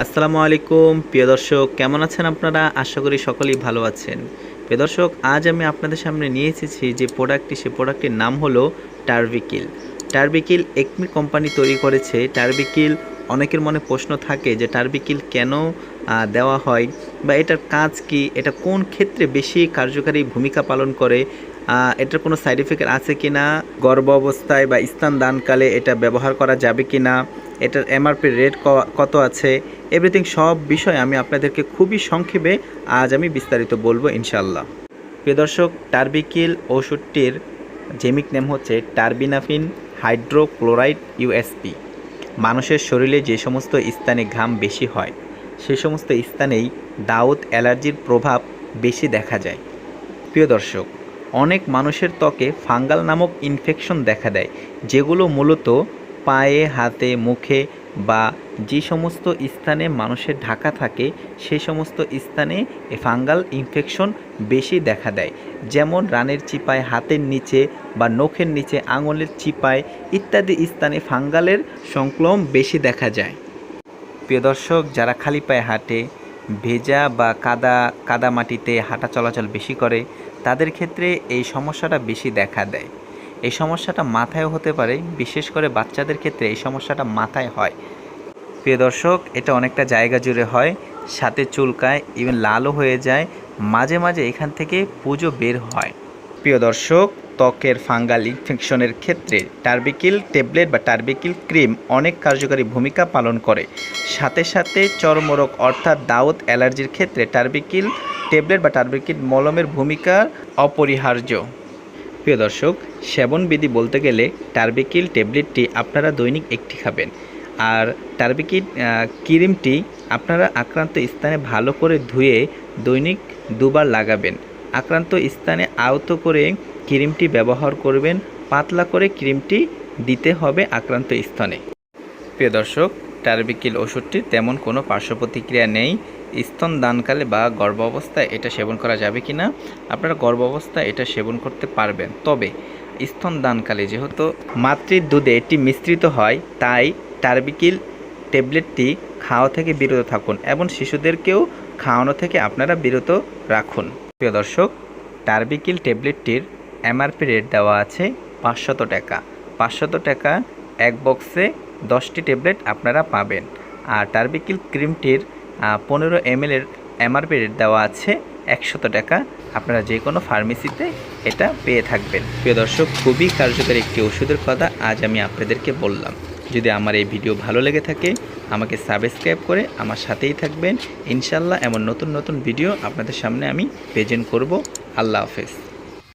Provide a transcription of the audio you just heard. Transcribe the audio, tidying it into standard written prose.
আসসালামু আলাইকুম প্রিয় দর্শক, কেমন আছেন আপনারা? আশা করি সকলেই ভালো আছেন। প্রিয় দর্শক, আজ আমি আপনাদের সামনে নিয়ে এসেছি যে প্রোডাক্টটি, সে প্রোডাক্টটির নাম হলো টার্বিকিল। টার্বিকিল একমি কোম্পানি তৈরি করেছে। টার্বিকিল, অনেকের মনে প্রশ্ন থাকে যে টার্বিকিল কেন দেওয়া হয় বা এটার কাজ কি, এটা কোন ক্ষেত্রে বেশি কার্যকারী ভূমিকা পালন করে, এটার কোনো সাইড এফেক্ট আছে কি না, গর্ভ অবস্থায় বা স্তন দানকালে এটা ব্যবহার করা যাবে কি না, এটার এমআরপি রেট কত আছে, এভরিথিং সব বিষয় আমি আপনাদেরকে খুবই সংক্ষেপে আজ আমি বিস্তারিত বলবো ইনশাল্লাহ। প্রিয় দর্শক, টার্বিকিল ওষুধটির জেমিক নেম হচ্ছে টার্বিনাফিন হাইড্রোক্লোরাইড ইউএসপি। মানুষের শরীরে যে সমস্ত স্থানে ঘাম বেশি হয় সে সমস্ত স্থানেই দাউদ অ্যালার্জির প্রভাব বেশি দেখা যায়। প্রিয় দর্শক, অনেক মানুষের ত্বকে ফাঙ্গাল নামক ইনফেকশন দেখা দেয়, যেগুলো মূলত পায়ে, হাতে, মুখে বা যে সমস্ত স্থানে মানুষের ঢাকা থাকে সেই সমস্ত স্থানে ফাঙ্গাল ইনফেকশন বেশি দেখা দেয়। যেমন রানের চিপায়, হাতের নিচে বা নখের নিচে, আঙুলের চিপায় ইত্যাদি স্থানে ফাঙ্গালের সংক্রমণ বেশি দেখা যায়। প্রিয় দর্শক, যারা খালি পায়ে হাঁটে, ভেজা বা কাদা মাটিতে হাঁটা চলাচল বেশি করে, তাদের ক্ষেত্রে এই সমস্যাটা বেশি দেখা দেয়। এই সমস্যাটা মাথায়ও হতে পারে, বিশেষ করে বাচ্চাদের ক্ষেত্রে এই সমস্যাটা মাথায় হয়। প্রিয় দর্শক, এটা অনেকটা জায়গা জুড়ে হয়, সাথে চুলকায়, ইভেন লালও হয়ে যায়, মাঝে মাঝে এখান থেকে পুজো বের হয়। প্রিয় দর্শক, ত্বকের ফাঙ্গাল ইনফেকশনের ক্ষেত্রে টার্বিকিল ট্যাবলেট বা টার্বিকিল ক্রিম অনেক কার্যকারী ভূমিকা পালন করে। সাথে সাথে চর্মরোগ অর্থাৎ দাউদ অ্যালার্জির ক্ষেত্রে টার্বিকিল ট্যাবলেট বা টার্বিকিল মলমের ভূমিকা অপরিহার্য। প্রিয় দর্শক, সেবনবিধি বলতে গেলে টার্বিকিল ট্যাবলেটটি আপনারা দৈনিক একটি খাবেন, আর টার্বিকিল ক্রিমটি আপনারা আক্রান্ত স্থানে ভালো করে ধুয়ে দৈনিক দুবার লাগাবেন। আক্রান্ত স্থানে আলতো করে ক্রিমটি ব্যবহার করবেন, পাতলা করে ক্রিমটি দিতে হবে আক্রান্ত স্থানে। প্রিয় দর্শক, টার্বিকিল ওষুধটির তেমন কোনো পার্শ্ব প্রতিক্রিয়া নেই। স্তন দানকালে বা গর্ভ অবস্থায় এটা সেবন করা যাবে কি না, আপনারা গর্ভ অবস্থায় এটা সেবন করতে পারবেন। তবে স্তন দানকালে যেহেতু মাতৃর দুধে এটি মিশ্রিত হয়, তাই টার্বিকিল ট্যাবলেটটি খাওয়া থেকে বিরত থাকুন এবং শিশুদেরকেও খাওয়ানো থেকে আপনারা বিরত রাখুন। প্রিয় দর্শক, টার্বিকিল ট্যাবলেটটির এমআরপি রেট দেওয়া আছে 500 টাকা। 500 টাকা এক বক্সে 10টি ট্যাবলেট আপনারা পাবেন। আর টার্বিকিল ক্রিমটির 15 ml এর এমআরপি রেট দেওয়া আছে 100 টাকা। আপনারা যে কোনো ফার্মেসিতে এটা পেয়ে থাকবেন। প্রিয় দর্শক, খুবই কার্যকরী একটি ওষুধের কথা আজ আমি আপনাদেরকে বললাম। যদি আমার এই ভিডিও ভালো লেগে থাকে, আমাকে সাবস্ক্রাইব করে আমার সাথেই থাকবেন। ইনশাল্লাহ এমন নতুন নতুন ভিডিও আপনাদের সামনে আমি প্রেজেন্ট করব। আল্লাহ হাফেজ।